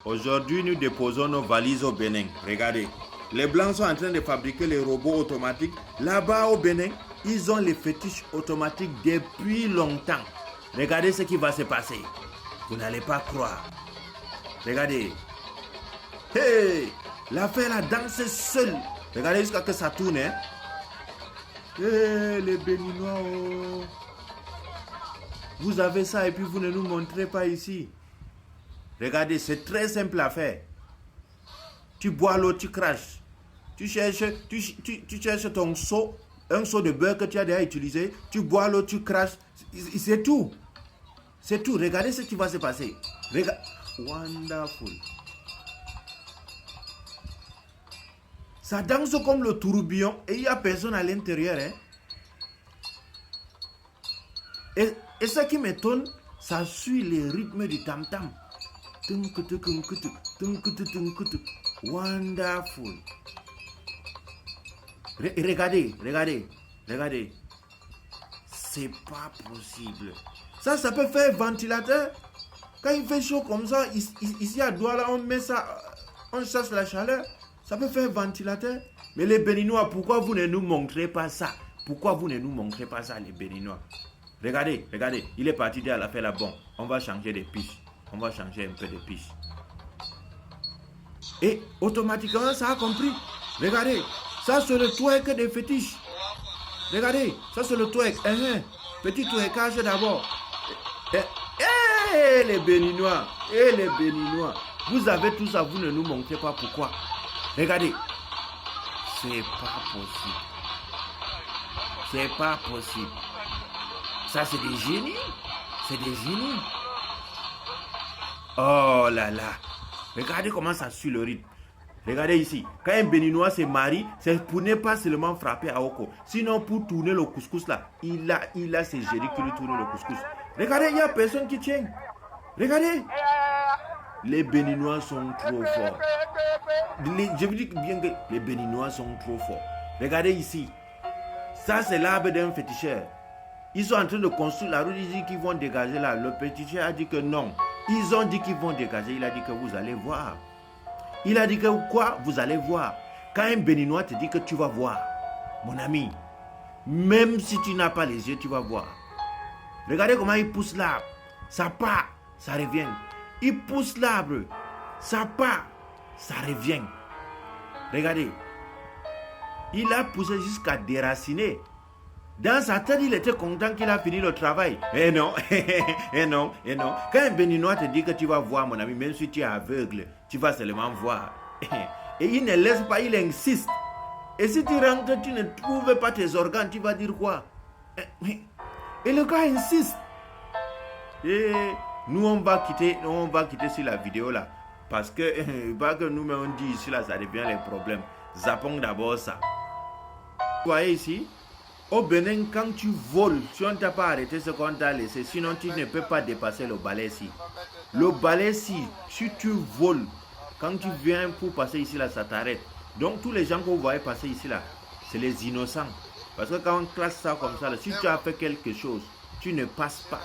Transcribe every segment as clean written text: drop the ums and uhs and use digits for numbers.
Aujourd'hui, nous déposons nos valises au Bénin. Regardez. Les Blancs sont en train de fabriquer les robots automatiques. Là-bas au Bénin, ils ont les fétiches automatiques depuis longtemps. Regardez ce qui va se passer. Vous n'allez pas croire. Regardez. Hey! L'affaire a dansé seule. Regardez jusqu'à ce que ça tourne. Hein? Hey, les Béninois. Oh. Vous avez ça et puis vous ne nous montrez pas ici. Regardez, c'est très simple à faire. Tu bois l'eau, tu craches. Tu cherches ton seau, un seau de beurre que tu as déjà utilisé. Tu bois l'eau, tu craches. C'est tout. C'est tout. Regardez ce qui va se passer. Wonderful. Ça danse comme le tourbillon et il n'y a personne à l'intérieur. Hein? Et ce qui m'étonne, ça suit les rythmes du tam-tam. Wonderful. Regardez. C'est pas possible. Ça peut faire ventilateur. Quand il fait chaud comme ça, ici à Douala, on met ça, on chasse la chaleur. Ça peut faire ventilateur. Mais les Béninois, pourquoi vous ne nous montrez pas ça? Pourquoi vous ne nous montrez pas ça, les Béninois? Regardez. Il est parti dire à la fin là, bon, on va changer de piste. On va changer un peu de piste. Et automatiquement, ça a compris. Regardez, ça c'est le twerk des fétiches. Regardez, ça c'est le twerk. Petit twerkage d'abord. Les Béninois. Vous avez tout ça, vous ne nous montrez pas pourquoi. Regardez. C'est pas possible. Ça c'est des génies. Oh là là. Regardez comment ça suit le rythme. Regardez ici. Quand un Béninois se marie, c'est pour ne pas seulement frapper à Oko. Sinon pour tourner le couscous là. Il a ses génies qui lui tournent le couscous. Regardez, il n'y a personne qui tient. Regardez. Les Béninois sont trop forts. Je vous dis bien que les Béninois sont trop forts. Regardez ici. Ça c'est l'arbre d'un féticheur. Ils sont en train de construire la route. Ils disent qu'ils vont dégager là. Le féticheur a dit que non. Ils ont dit qu'ils vont dégager. Il a dit que vous allez voir. Il a dit que quoi? Vous allez voir. Quand un Béninois te dit que tu vas voir, mon ami, même si tu n'as pas les yeux, tu vas voir. Regardez comment il pousse l'arbre. Ça part, ça revient. Il pousse l'arbre. Ça part, ça revient. Regardez. Il a poussé jusqu'à déraciner. Dans sa tête, il était content qu'il a fini le travail. Eh non. Quand un Béninois te dit que tu vas voir, mon ami, même si tu es aveugle, tu vas seulement voir. Et il ne laisse pas, il insiste. Et si tu rentres, tu ne trouves pas tes organes, tu vas dire quoi? Et le gars insiste. Et nous, on va quitter sur la vidéo là. Parce que, pas que nous, on dit ici là, ça devient les problèmes. Zappons d'abord ça. Vous voyez ici? Au Bénin, quand tu voles, si on ne t'a pas arrêté ce qu'on t'a laissé, sinon tu ne peux pas dépasser le balai-ci. Le balai-ci, si tu voles, quand tu viens pour passer ici, là, ça t'arrête. Donc tous les gens que vous voyez passer ici, là, c'est les innocents. Parce que quand on classe ça comme ça, là, si tu as fait quelque chose, tu ne passes pas.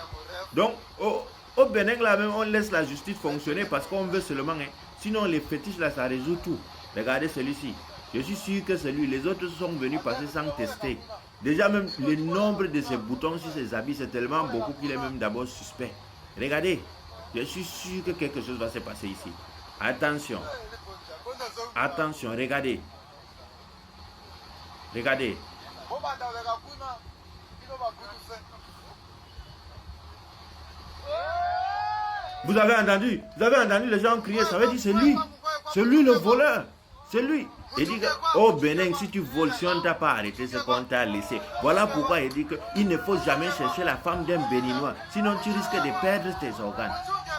Donc au Bénin, là même, on laisse la justice fonctionner parce qu'on veut seulement. Sinon les fétiches, là, ça résout tout. Regardez celui-ci. Je suis sûr que c'est lui. Les autres sont venus passer sans tester. Déjà même le nombre de ces boutons sur ses habits, c'est tellement beaucoup qu'il est même d'abord suspect. Regardez, je suis sûr que quelque chose va se passer ici. Attention, regardez. Vous avez entendu les gens crier, ça veut dire c'est lui le voleur. C'est lui. Il dit que, oh Bénin, si tu voles, si on ne t'a pas arrêté, c'est qu'on t'a laissé. Voilà pourquoi il dit qu'il ne faut jamais chercher la femme d'un Béninois. Sinon, tu risques de perdre tes organes.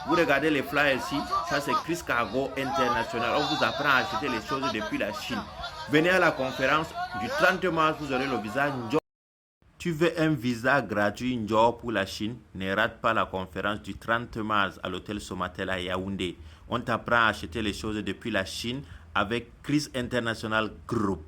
Vous regardez les flyers ici, ça c'est Chris Cargo International. On vous apprend à acheter les choses depuis la Chine. Venez à la conférence du 30 mars, vous aurez le visa Njor. Tu veux un visa gratuit Njor pour la Chine? Ne rate pas la conférence du 30 mars à l'hôtel Somatel à Yaoundé. On t'apprend à acheter les choses depuis la Chine avec Chris International Group.